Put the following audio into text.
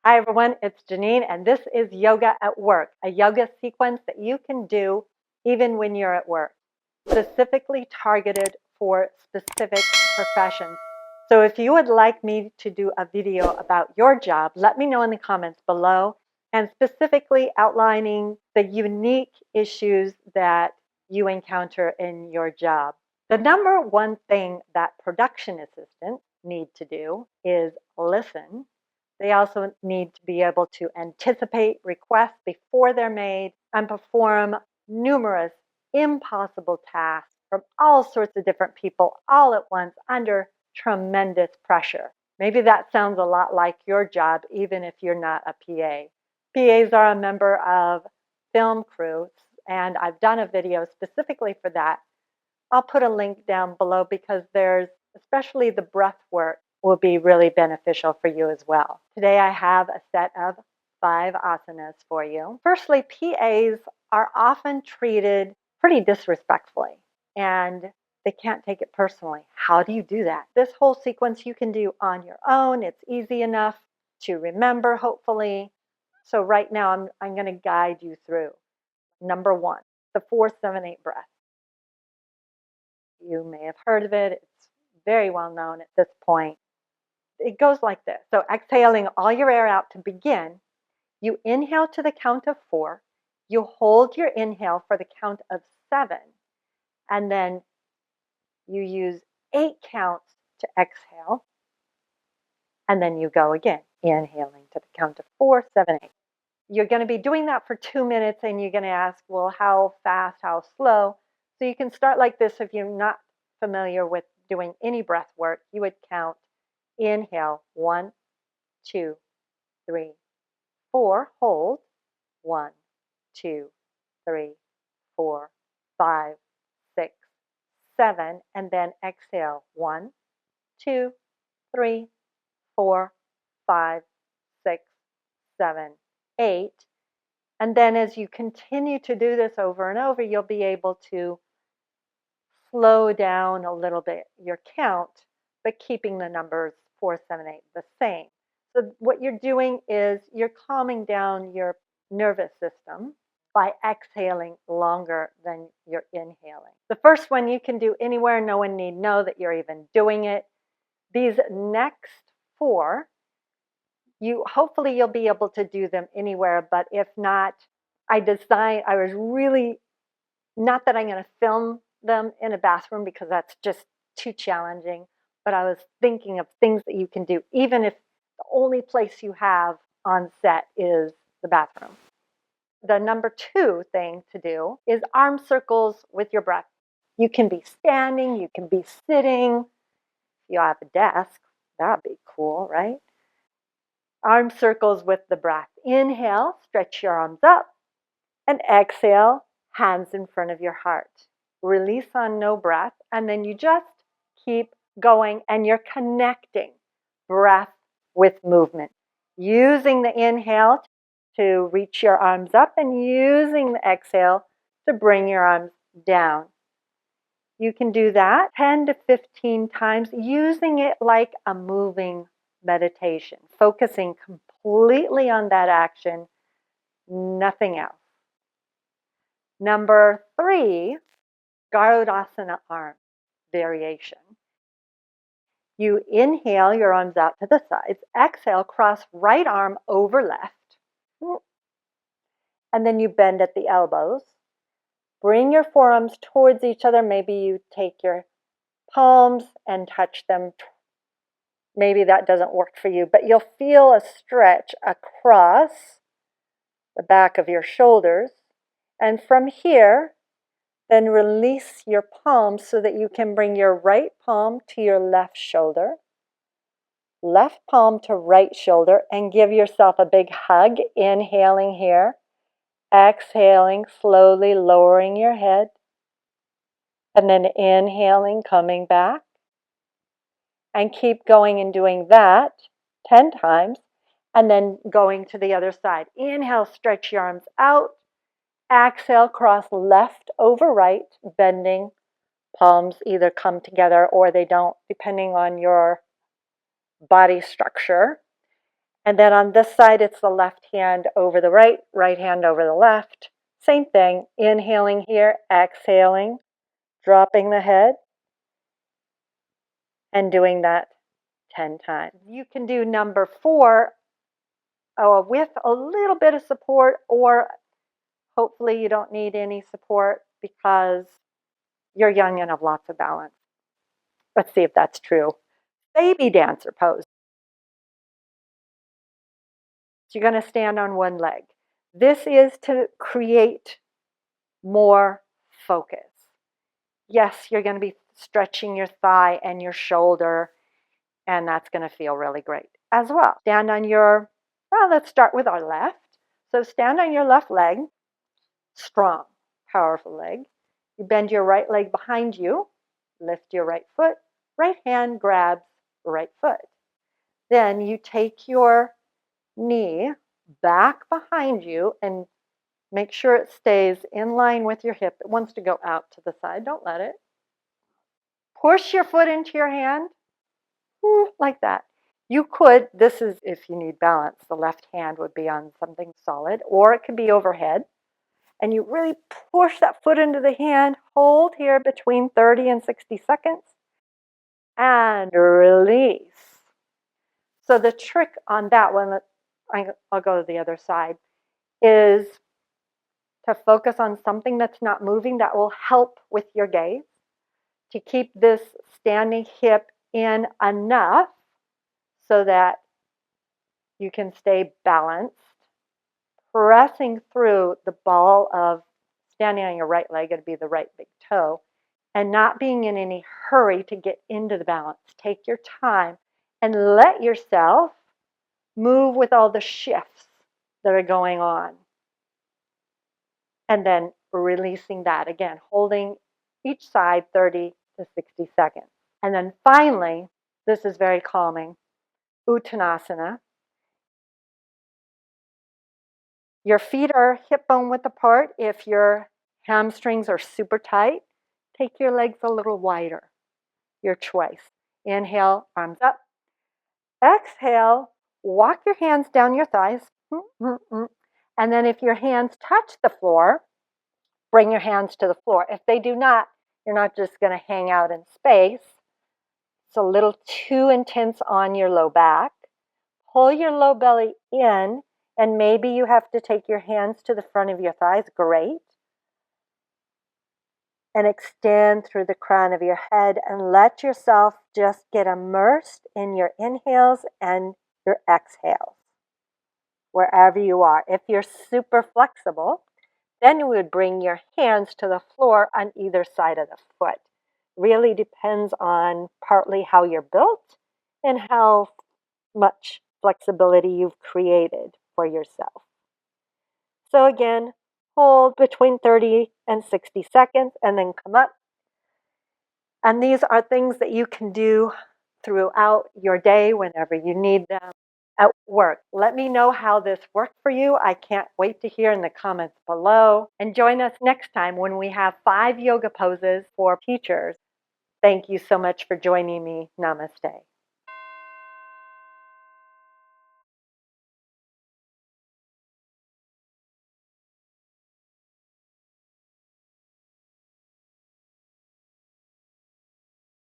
Hi everyone, it's Genene and this is Yoga at Work, a yoga sequence that you can do even when you're at work, specifically targeted for specific professions. So if you would like me to do a video about your job, let me know in the comments below, and specifically outlining the unique issues that you encounter in your job. The number one thing that production assistants need to do is listen. They also need to be able to anticipate requests before they're made and perform numerous impossible tasks from all sorts of different people all at once under tremendous pressure. Maybe that sounds a lot like your job, even if you're not a PA. PAs are a member of film crews, and I've done a video specifically for that. I'll put a link down below because there's, especially the breath work, will be really beneficial for you as well. Today I have a set of 5 asanas for you. Firstly, PAs are often treated pretty disrespectfully and they can't take it personally. How do you do that? This whole sequence you can do on your own. It's easy enough to remember, hopefully. So right now I'm going to guide you through. Number 1, the 4-7-8 breath. You may have heard of it. It's very well known at this point. It goes like this. So exhaling all your air out to begin, you inhale to the count of 4. You hold your inhale for the count of 7. And then you use 8 counts to exhale. And then you go again, inhaling to the count of 4, 7, 8. You're going to be doing that for 2 minutes, and you're going to ask, well, how fast, how slow? So you can start like this. If you're not familiar with doing any breath work, you would count, inhale, 1, 2, 3, 4, hold, 1, 2, 3, 4, 5, 6, 7, and then exhale, 1, 2, 3, 4, 5, 6, 7, 8. And then as you continue to do this over and over, you'll be able to slow down a little bit your count, but keeping the numbers 4, 7, 8 the same. So what you're doing is you're calming down your nervous system by exhaling longer than you're inhaling. The first one you can do anywhere. No one need know that you're even doing it. These next 4, hopefully you'll be able to do them anywhere, but if not, I was really, not that I'm going to film them in a bathroom because that's just too challenging, but I was thinking of things that you can do even if the only place you have on set is the bathroom. The number 2 thing to do is arm circles with your breath. You can be standing, you can be sitting. If you have a desk, that'd be cool, right? Arm circles with the breath. Inhale, stretch your arms up, and exhale, hands in front of your heart. Release on no breath, and then you just keep going, and you're connecting breath with movement. Using the inhale to reach your arms up and using the exhale to bring your arms down. You can do that 10 to 15 times, using it like a moving meditation, focusing completely on that action, nothing else. Number 3, Garudasana arm variation. You inhale your arms out to the sides, exhale, cross right arm over left, and then you bend at the elbows. Bring your forearms towards each other. Maybe you take your palms and touch them. Maybe that doesn't work for you, but you'll feel a stretch across the back of your shoulders. And from here, then release your palms so that you can bring your right palm to your left shoulder, left palm to right shoulder, and give yourself a big hug. Inhaling here, exhaling, slowly lowering your head, and then inhaling, coming back. And keep going and doing that 10 times, and then going to the other side. Inhale, stretch your arms out. Exhale, cross left over right, bending. Palms either come together or they don't, depending on your body structure. And then on this side, it's the left hand over the right, right hand over the left. Same thing, inhaling here, exhaling, dropping the head, and doing that 10 times. You can do number 4 with a little bit of support, or hopefully you don't need any support because you're young and have lots of balance. Let's see if that's true. Baby dancer pose. So you're going to stand on one leg. This is to create more focus. Yes, you're going to be stretching your thigh and your shoulder, and that's going to feel really great as well. Stand on your, well, let's start with our left. So stand on your left leg, strong, powerful leg. You bend your right leg behind you, lift your right foot, right hand grabs right foot. Then you take your knee back behind you and make sure it stays in line with your hip. It wants to go out to the side. Don't let it. Push your foot into your hand, like that. You could, this is if you need balance, the left hand would be on something solid, or it could be overhead. And you really push that foot into the hand, hold here between 30 and 60 seconds, and release. So the trick on that one, I'll go to the other side, is to focus on something that's not moving that will help with your gaze, to keep this standing hip in enough so that you can stay balanced, pressing through the ball of standing on your right leg, it'd be the right big toe, and not being in any hurry to get into the balance. Take your time and let yourself move with all the shifts that are going on. And then releasing that again, holding each side 30 to 60 seconds. And then finally, this is very calming, Uttanasana. Your feet are hip bone width apart. If your hamstrings are super tight, take your legs a little wider. Your choice. Inhale, arms up. Exhale, walk your hands down your thighs. And then if your hands touch the floor, bring your hands to the floor. If they do not, you're not just going to hang out in space. It's a little too intense on your low back. Pull your low belly in, and maybe you have to take your hands to the front of your thighs. Great. And extend through the crown of your head and let yourself just get immersed in your inhales and your exhales, wherever you are. If you're super flexible, then you would bring your hands to the floor on either side of the foot. Really depends on partly how you're built and how much flexibility you've created for yourself. So again, hold between 30 and 60 seconds and then come up. And these are things that you can do throughout your day whenever you need them at work. Let me know how this worked for you. I can't wait to hear in the comments below. And join us next time when we have 5 yoga poses for teachers. Thank you so much for joining me. Namaste.